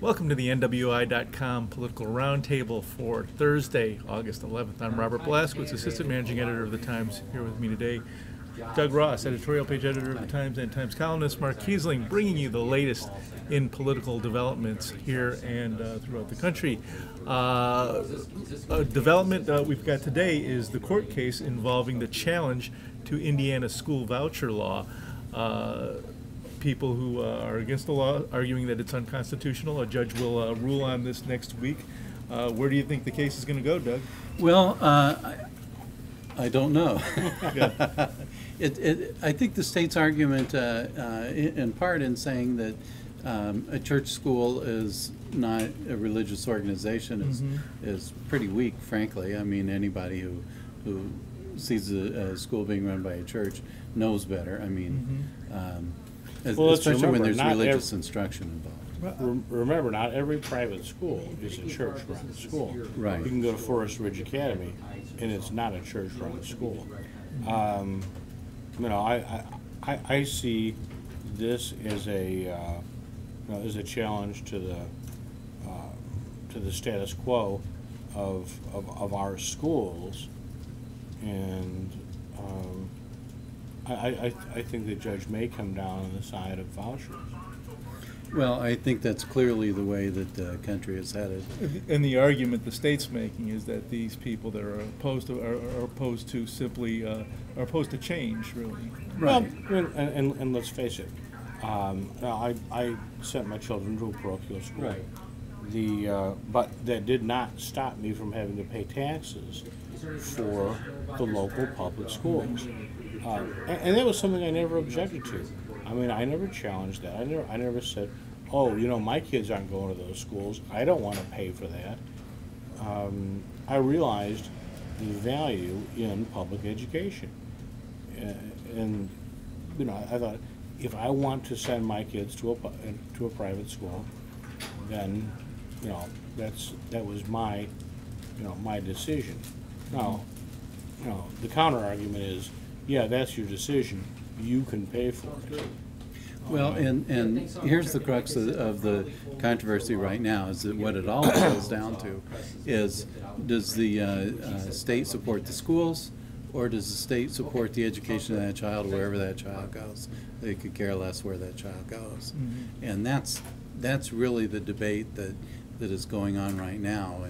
Welcome to the NWI.com Political Roundtable for Thursday, August 11th. I'm Robert Blaszkiewicz, Assistant Managing Editor of the Times. Here with me today, Doug Ross, Editorial Page Editor of the Times and Times columnist, Mark Kiesling, bringing you the latest in political developments here and throughout the country. A development we've got today is the court case involving the challenge to Indiana's school voucher law. People who are against the law arguing that it's unconstitutional. A judge will rule on this next week. Where do you think the case is going to go, Doug? Well, I don't know. Yeah. I think the state's argument, in part, in saying that a church school is not a religious organization is pretty weak, frankly. I mean, anybody who sees a school being run by a church knows better. I mean, especially when there's religious instruction involved. Remember, not every private school is a church-run school. Right. You can go to Forest Ridge Academy, and it's not a church-run school. I see this as a challenge to the status quo of our schools, and I think the judge may come down on the side of vouchers. Well, I think that's clearly the way that the country is headed. And the argument the state's making is that these people that are opposed to are opposed to simply are opposed to change, really. Right. Well, and let's face it. I sent my children to a parochial school. Right. But that did not stop me from having to pay taxes for the local public schools. And that was something I never objected to. I mean, I never challenged that. I never said, oh, my kids aren't going to those schools. I don't want to pay for that. I realized the value in public education. And I thought, if I want to send my kids to a private school, then, that was my decision. Now, the counter argument is, yeah, that's your decision. You can pay for it. Well, and here's the crux of the controversy right now, is that what it all boils down to is, does the state support the schools, or does the state support the education of that child wherever that child goes? They could care less where that child goes. And that's really the debate that is going on right now.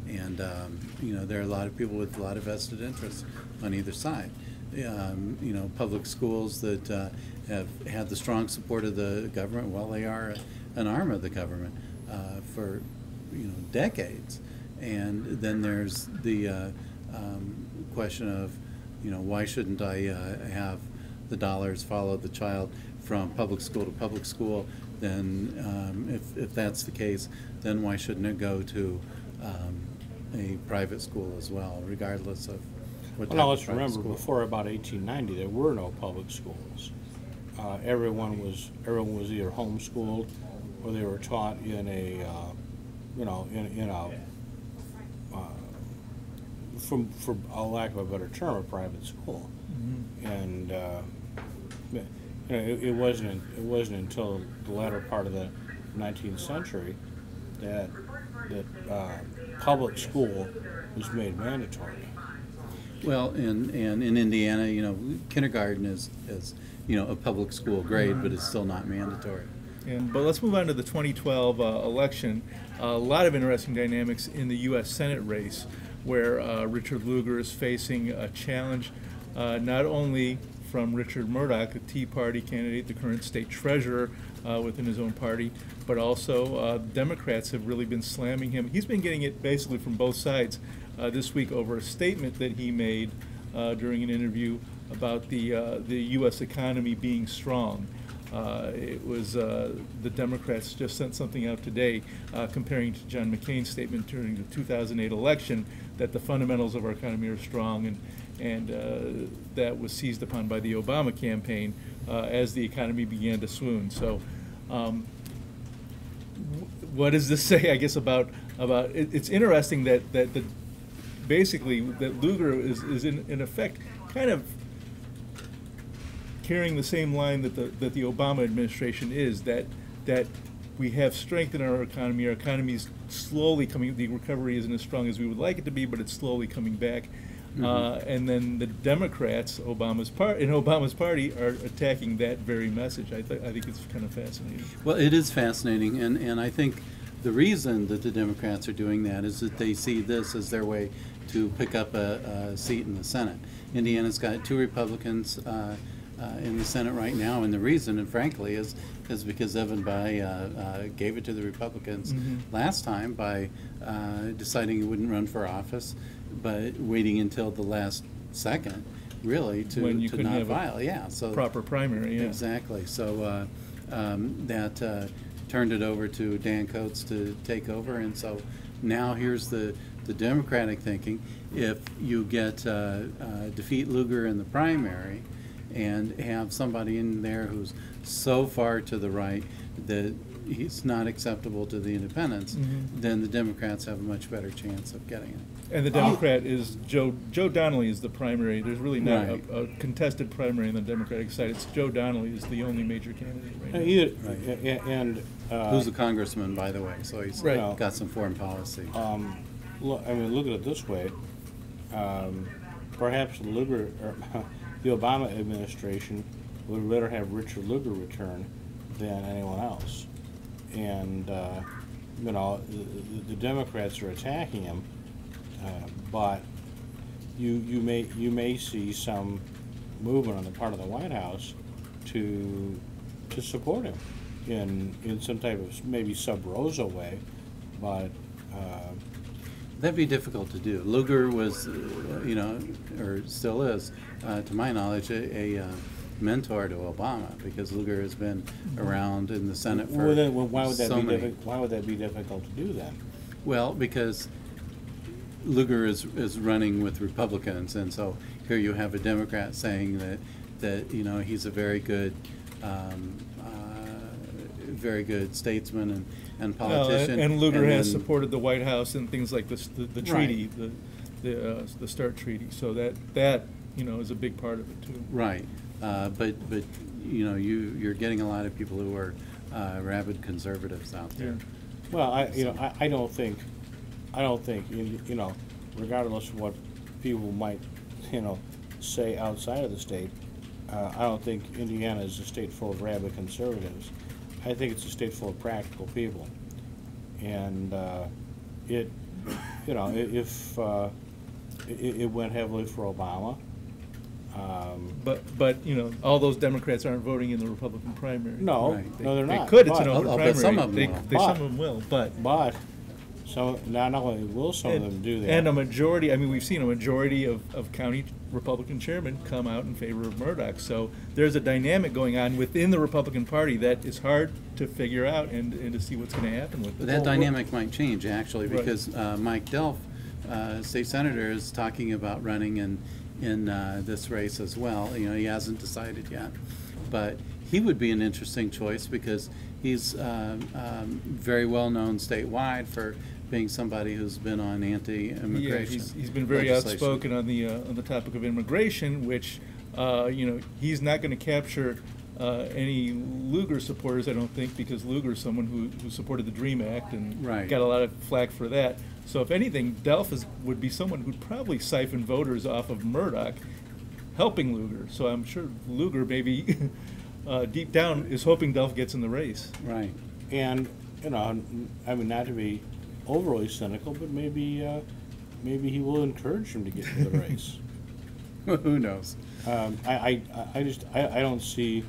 And there are a lot of people with a lot of vested interests on either side. Public schools that have had the strong support of the government, well, they are an arm of the government for decades. And then there's the question of why shouldn't I have the dollars follow the child from public school to public school? Then if that's the case, then why shouldn't it go to a private school as well, regardless of what type Well, now of let's private remember, school? before about 1890, there were no public schools. Everyone was either homeschooled, or they were taught in a for a lack of a better term, a private school. And it wasn't until the latter part of the 19th century that public school was made mandatory. Well, and in Indiana, kindergarten is a public school grade, but it's still not mandatory. But let's move on to the 2012 election. A lot of interesting dynamics in the U.S. Senate race, where Richard Lugar is facing a challenge not only from Richard Murdoch, a Tea Party candidate, the current state treasurer within his own party, but also Democrats have really been slamming him. He's been getting it basically from both sides this week over a statement that he made during an interview about the U.S. economy being strong. It was the Democrats just sent something out today comparing to John McCain's statement during the 2008 election that the fundamentals of our economy are strong, and that was seized upon by the Obama campaign as the economy began to swoon. So what does this say, I guess, about it's interesting that basically that Lugar is in effect kind of carrying the same line that the Obama administration is, that we have strength in our economy. Our economy is slowly coming. The recovery isn't as strong as we would like it to be, but it's slowly coming back. And then the Democrats, Obama's party, are attacking that very message. I think it's kind of fascinating. Well, it is fascinating, and I think the reason that the Democrats are doing that is that they see this as their way to pick up a seat in the Senate. Indiana's got 2 Republicans in the Senate right now, and the reason, and frankly, is because Evan Bayh gave it to the Republicans last time by deciding he wouldn't run for office, but waiting until the last second, really, to not file. Yeah, so proper primary. Yeah. Exactly. So that turned it over to Dan Coates to take over, and so now here's the Democratic thinking. If you get defeat Lugar in the primary and have somebody in there who's so far to the right that he's not acceptable to the independents, then the Democrats have a much better chance of getting it. And the Democrat is Joe Donnelly is the primary. There's really not a contested primary on the Democratic side. It's Joe Donnelly is the only major candidate right now. And who's a congressman, by the way, so he's got some foreign policy. Look at it this way. Perhaps Lugar, the Obama administration would rather have Richard Lugar return than anyone else. And, the Democrats are attacking him, but you may see some movement on the part of the White House to support him in some type of maybe sub rosa way, but that'd be difficult to do. Lugar was, or still is, to my knowledge, a mentor to Obama, because Lugar has been around in the Senate for why would that so be many. why would that be difficult to do then? Well, because Lugar is running with Republicans, and so here you have a Democrat saying that he's a very good statesman and politician. And Lugar has supported the White House and things like this, the treaty, the START treaty. So that is a big part of it too. Right, but you're getting a lot of people who are rabid conservatives out there. Yeah. Well, I don't think regardless of what people might say outside of the state, I don't think Indiana is a state full of rabid conservatives. I think it's a state full of practical people, and if it went heavily for Obama. But all those Democrats aren't voting in the Republican primary. No, Right. no, they're not. They could. It's But- an open but primary. some of them will. Some of them will. But So not only will some of them do that, and a majority. I mean, we've seen a majority of county Republican chairmen come out in favor of Murdoch. So there's a dynamic going on within the Republican Party that is hard to figure out and to see what's going to happen with it. That dynamic might change, actually, Right. because Mike Delph, state senator, is talking about running in this race as well. He hasn't decided yet, but he would be an interesting choice because he's very well known statewide for being somebody who's been on anti-immigration. Yeah, he's been very legislation. outspoken on the topic of immigration, which he's not going to capture any Lugar supporters, I don't think, because Lugar is someone who supported the DREAM Act and Right. got a lot of flack for that. So if anything, Delph would be someone who'd probably siphon voters off of Murdoch, helping Lugar. So I'm sure Lugar maybe deep down is hoping Delph gets in the race. Right. and not to be overly cynical, but maybe he will encourage him to get into the race. Who knows? I don't see,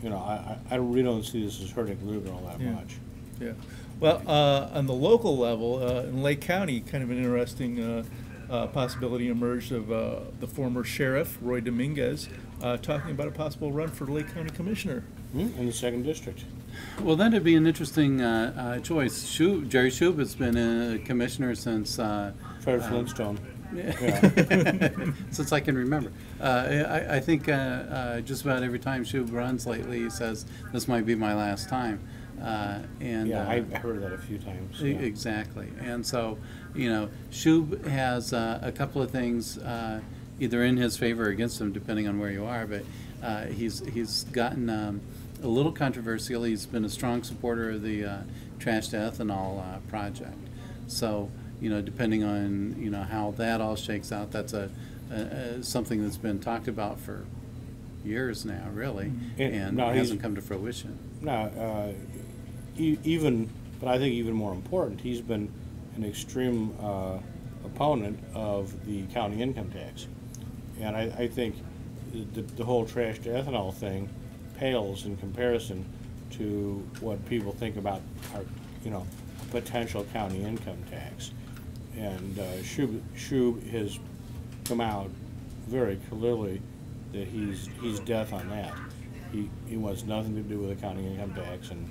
I really don't see this as hurting Lugar all that Yeah. much. Yeah. Well, on the local level, in Lake County, kind of an interesting possibility emerged of the former sheriff, Roy Dominguez, talking about a possible run for Lake County Commissioner. In the 2nd District. Well, that'd be an interesting choice. Jerry Shub has been a commissioner since Fred Flintstone. since I can remember. I think just about every time Shub runs lately, he says, "This might be my last time." I've heard that a few times. Yeah. Exactly. And so, Shub has a couple of things either in his favor or against him, depending on where you are. But he's gotten a little controversial. He's been a strong supporter of the trash to ethanol project. So, you know, depending on, you know, how that all shakes out, that's something that's been talked about for years now, really, and hasn't come to fruition. No, even, but I think even more important, he's been an extreme opponent of the county income tax. And I think the whole trash to ethanol thing pales in comparison to what people think about our, you know, potential county income tax. And Shub has come out very clearly that he's death on that. He wants nothing to do with the county income tax. And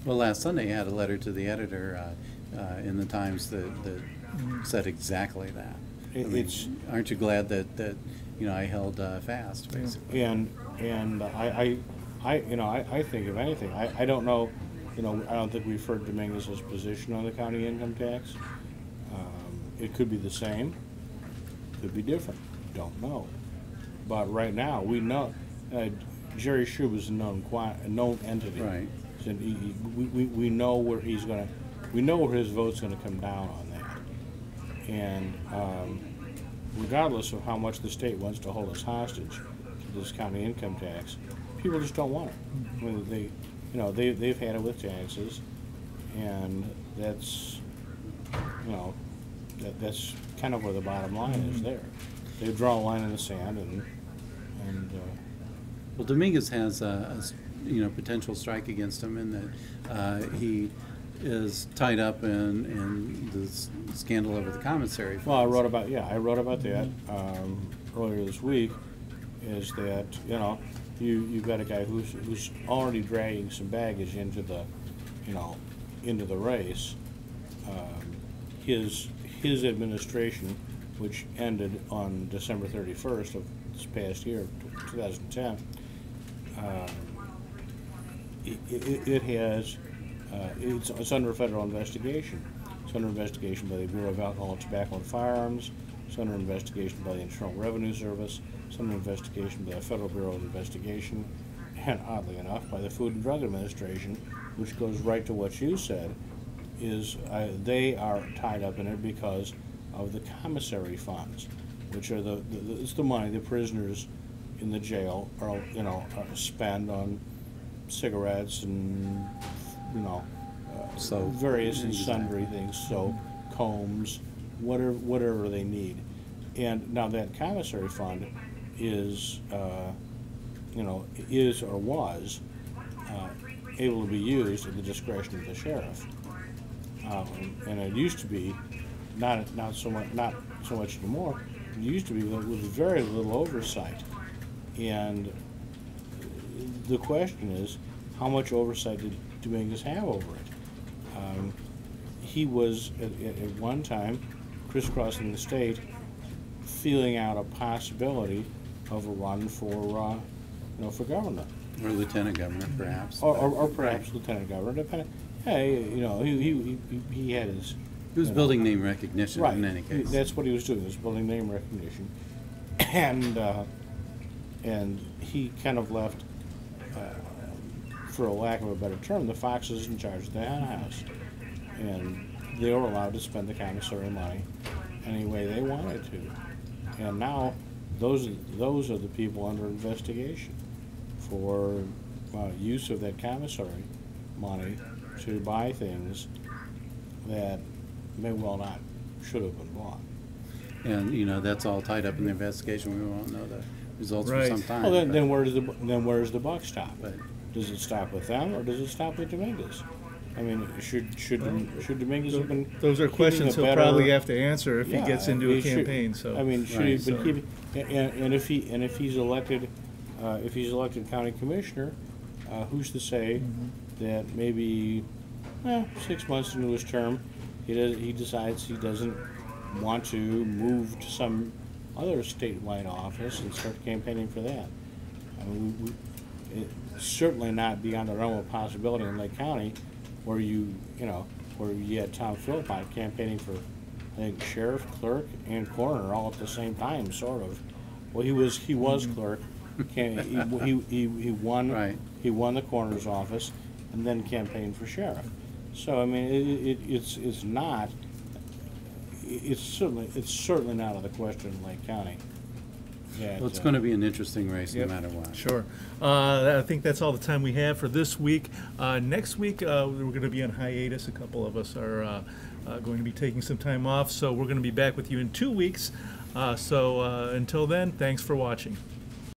well, last Sunday, I had a letter to the editor in the Times that said exactly that. Aren't you glad that you know, I held fast, basically? And I think, if anything, I don't know, you know, I don't think we've heard Dominguez's position on the county income tax. It could be the same, could be different, don't know. But right now, we know Jerry Shub is a known entity. Right. So we know where he's gonna, we know where his vote's gonna come down on that. And regardless of how much the state wants to hold us hostage to this county income tax, people just don't want it. I mean, they've had it with taxes, and that's, you know, that's kind of where the bottom line is there. They've drawn a line in the sand, and well, Dominguez has a you know, potential strike against him in that he is tied up in the scandal over the commissary funds. Well, I wrote about that earlier this week. Is that, you know, you've got a guy who's already dragging some baggage into the, you know, into the race. His administration, which ended on December 31st of this past year, 2010, it's under federal investigation. It's under investigation by the Bureau of Alcohol, Tobacco, and Firearms. It's under investigation by the Internal Revenue Service. It's under investigation by the Federal Bureau of Investigation, and oddly enough, by the Food and Drug Administration, which goes right to what you said. Is they are tied up in it because of the commissary funds, which are it's the money the prisoners in the jail are, you know, spend on cigarettes and, you know, so various and sundry things, soap, combs, whatever they need. And now that commissary fund is, you know, is or was able to be used at the discretion of the sheriff. And it used to be not so much anymore. It used to be with very little oversight. And the question is, how much oversight did Dominguez have over it? He was at one time crisscrossing the state, feeling out a possibility of a run for, you know, for governor, or lieutenant governor, perhaps, or perhaps lieutenant governor, depending. Hey, you know, he had his. He was building name recognition, right. In any case. That's what he was doing. He was building name recognition, and he kind of left, for a lack of a better term, the foxes in charge of the hen house, and they were allowed to spend the commissary money any way they wanted to. And now, those are the people under investigation for use of that commissary money to buy things that may well not should have been bought. And, you know, that's all tied up in the investigation. We won't know the results for some time. Well, then where's the buck stop? But does it stop with them, or does it stop with Dominguez? I mean, should Dominguez have been? Those are questions he'll probably have to answer if he gets into a campaign. So I mean, should he been keeping? And if he's elected county commissioner, who's to say that maybe 6 months into his term, he decides he doesn't want to move to some other statewide office and start campaigning for that? I mean, it's certainly not beyond the realm of possibility in Lake County, where you had Tom Philpott campaigning for, I think, sheriff, clerk, and coroner all at the same time, sort of. Well, he was clerk. He won. Right. He won the coroner's office, and then campaigned for sheriff. So I mean, it's not. It's certainly not out of the question in Lake County. That, Well, it's going to be an interesting race Yep. no matter what. Sure. I think that's all the time we have for this week. Next week, we're going to be on hiatus. A couple of us are going to be taking some time off, so we're going to be back with you in 2 weeks. So until then, thanks for watching.